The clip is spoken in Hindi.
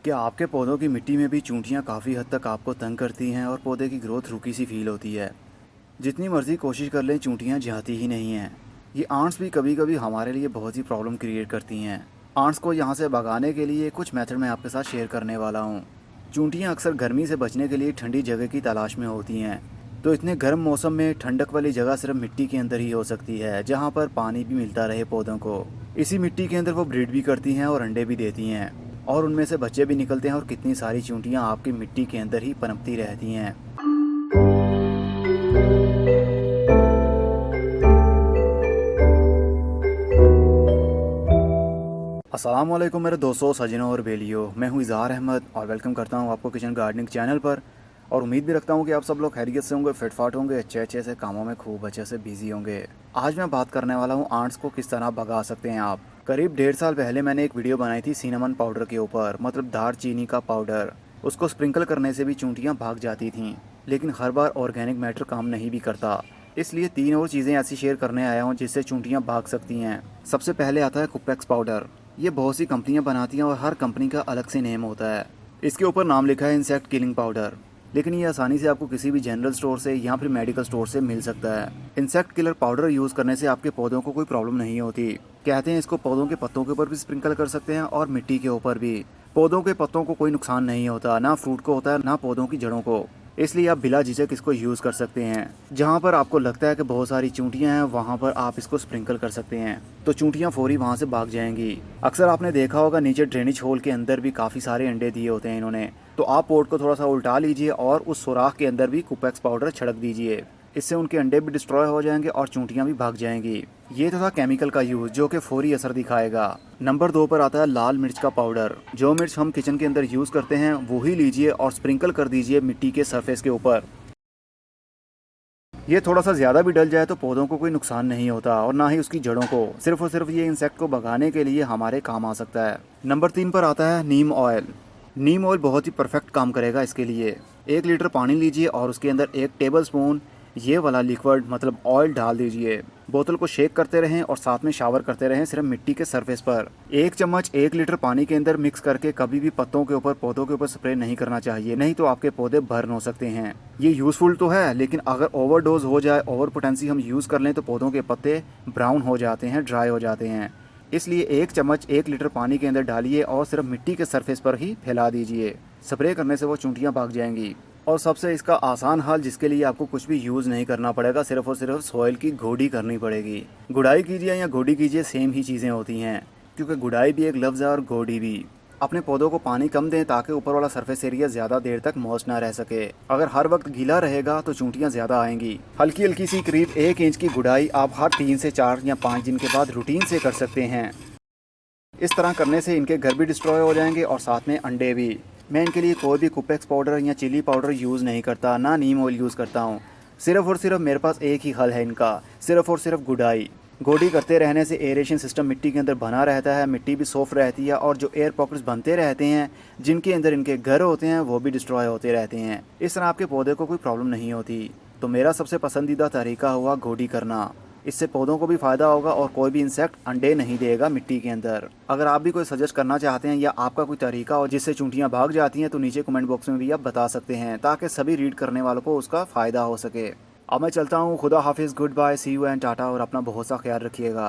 क्या आपके पौधों की मिट्टी में भी चूंटियां काफ़ी हद तक आपको तंग करती हैं और पौधे की ग्रोथ रुकी सी फील होती है। जितनी मर्ज़ी कोशिश कर लें चूंटियां जाती ही नहीं हैं। ये आंट्स भी कभी कभी हमारे लिए बहुत ही प्रॉब्लम क्रिएट करती हैं। आंट्स को यहाँ से भगाने के लिए कुछ मेथड मैं आपके साथ शेयर करने वाला हूँ। चूंटियाँ अक्सर गर्मी से बचने के लिए ठंडी जगह की तलाश में होती हैं। तो इतने गर्म मौसम में ठंडक वाली जगह सिर्फ मिट्टी के अंदर ही हो सकती है, जहाँ पर पानी भी मिलता रहे पौधों को। इसी मिट्टी के अंदर वो ब्रीड भी करती हैं और अंडे भी देती हैं, और उनमें से बच्चे भी निकलते हैं और कितनी सारी चूंटियाँ आपकी मिट्टी के अंदर ही पनपती रहती हैं। अस्सलाम वालेकुम मेरे दोस्तों, सजनों और बेलियों। मैं हूँ इज़हार अहमद और वेलकम करता हूँ आपको किचन गार्डनिंग चैनल पर। और उम्मीद भी रखता हूँ कि आप सब लोग खैरियत से होंगे, फिटफाट होंगे, अच्छे अच्छे से कामों में खूब अच्छे से बिजी होंगे। आज मैं बात करने वाला हूँ आंट्स को किस तरह भगा सकते हैं आप। करीब 1.5 साल पहले मैंने एक वीडियो बनाई थी सिनेमन पाउडर के ऊपर, मतलब दार चीनी का पाउडर। उसको स्प्रिंकल करने से भी चूंटियाँ भाग जाती थीं, लेकिन हर बार ऑर्गेनिक मैटर काम नहीं भी करता। इसलिए 3 और चीज़ें ऐसी शेयर करने आया हूँ जिससे चूंटियाँ भाग सकती हैं। सबसे पहले आता है कुपेक्स पाउडर। ये बहुत सी कंपनियां बनाती हैं और हर कंपनी का अलग से नेम होता है। इसके ऊपर नाम लिखा है इंसेक्ट किलिंग पाउडर, लेकिन ये आसानी से आपको किसी भी जनरल स्टोर से या फिर मेडिकल स्टोर से मिल सकता है। इंसेक्ट किलर पाउडर यूज़ करने से आपके पौधों को कोई प्रॉब्लम नहीं होती। कहते हैं इसको पौधों के पत्तों के ऊपर भी स्प्रिंकल कर सकते हैं और मिट्टी के ऊपर भी। पौधों के पत्तों को कोई नुकसान नहीं होता, ना फ्रूट को होता है ना पौधों की जड़ों को। इसलिए आप बिला झिझक इसको यूज़ कर सकते हैं। जहाँ पर आपको लगता है कि बहुत सारी चूंटियाँ हैं वहाँ पर आप इसको स्प्रिंकल कर सकते हैं, तो चूंटियाँ फौरी वहाँ से भाग जाएंगी। अक्सर आपने देखा होगा नीचे ड्रेनेज होल के अंदर भी काफ़ी सारे अंडे दिए होते हैं इन्होंने। तो आप पोर्ट को थोड़ा सा उल्टा लीजिए और उस सुराख के अंदर भी कुपेक्स पाउडर छिड़क दीजिए। इससे उनके अंडे भी डिस्ट्रॉय हो जाएंगे और चूंटियाँ भी भाग जाएंगी। ये तो था केमिकल का यूज़ जो कि फौरी असर दिखाएगा। नंबर 2 पर आता है लाल मिर्च का पाउडर। जो मिर्च हम किचन के अंदर यूज़ करते हैं वही लीजिए और स्प्रिंकल कर दीजिए मिट्टी के सरफेस के ऊपर। ये थोड़ा सा ज़्यादा भी डल जाए तो पौधों को कोई नुकसान नहीं होता और ना ही उसकी जड़ों को। सिर्फ और सिर्फ ये इंसेक्ट को भगाने के लिए हमारे काम आ सकता है। नंबर 3 पर आता है नीम ऑयल। नीम ऑयल बहुत ही परफेक्ट काम करेगा इसके लिए। 1 लीटर पानी लीजिए और उसके अंदर 1 टेबल स्पून ये वाला लिक्विड मतलब ऑयल डाल दीजिए। बोतल को शेक करते रहें और साथ में शावर करते रहें सिर्फ मिट्टी के सरफेस पर। 1 चम्मच 1 लीटर पानी के अंदर मिक्स करके कभी भी पत्तों के ऊपर पौधों के ऊपर स्प्रे नहीं करना चाहिए, नहीं तो आपके पौधे बर्न हो सकते हैं। ये यूज़फुल तो है, लेकिन अगर ओवरडोज हो जाए, ओवर पोटेंसी हम यूज़ कर लें तो पौधों के पत्ते ब्राउन हो जाते हैं, ड्राई हो जाते हैं। इसलिए 1 चम्मच 1 लीटर पानी के अंदर डालिए और सिर्फ मिट्टी के सरफेस पर ही फैला दीजिए। स्प्रे करने से वो चूंटियाँ भाग जाएंगी। और सबसे इसका आसान हल, जिसके लिए आपको कुछ भी यूज़ नहीं करना पड़ेगा, सिर्फ और सिर्फ सॉइल की गोडी करनी पड़ेगी। गुड़ाई कीजिए या गोडी कीजिए, सेम ही चीज़ें होती हैं, क्योंकि गुड़ाई भी एक लफ्ज़ है और गोडी भी। अपने पौधों को पानी कम दें ताकि ऊपर वाला सरफेस एरिया ज़्यादा देर तक मॉइस्ट ना रह सके। अगर हर वक्त गीला रहेगा तो चूंटियाँ ज़्यादा आएंगी। हल्की हल्की सी करीब 1 इंच की गुड़ाई आप हर 3 से 4 या 5 दिन के बाद रूटीन से कर सकते हैं। इस तरह करने से इनके घर भी डिस्ट्रॉय हो जाएंगे और साथ में अंडे भी। मैं इनके लिए कोई भी कुपेक्स पाउडर या चिली पाउडर यूज़ नहीं करता, ना नीम ऑयल यूज़ करता हूँ। सिर्फ और सिर्फ मेरे पास एक ही हल है इनका, सिर्फ और सिर्फ गुड़ाई। गोडी करते रहने से एरेशन सिस्टम मिट्टी के अंदर बना रहता है, मिट्टी भी सॉफ्ट रहती है और जो एयर पॉकेट्स बनते रहते हैं जिनके अंदर इनके घर होते हैं वो भी डिस्ट्रॉय होते रहते हैं। इस तरह आपके पौधे को कोई प्रॉब्लम नहीं होती। तो मेरा सबसे पसंदीदा तरीका हुआ गोडी करना। इससे पौधों को भी फ़ायदा होगा और कोई भी इंसेक्ट अंडे नहीं देगा मिट्टी के अंदर। अगर आप भी कोई सजेस्ट करना चाहते हैं या आपका कोई तरीका हो जिससे चूंटियाँ भाग जाती हैं तो नीचे कमेंट बॉक्स में भी आप बता सकते हैं, ताकि सभी रीड करने वालों को उसका फ़ायदा हो सके। अब मैं चलता हूँ, खुदा हाफिज़, goodbye, see you and tata, और अपना बहुत सा ख्याल रखिएगा।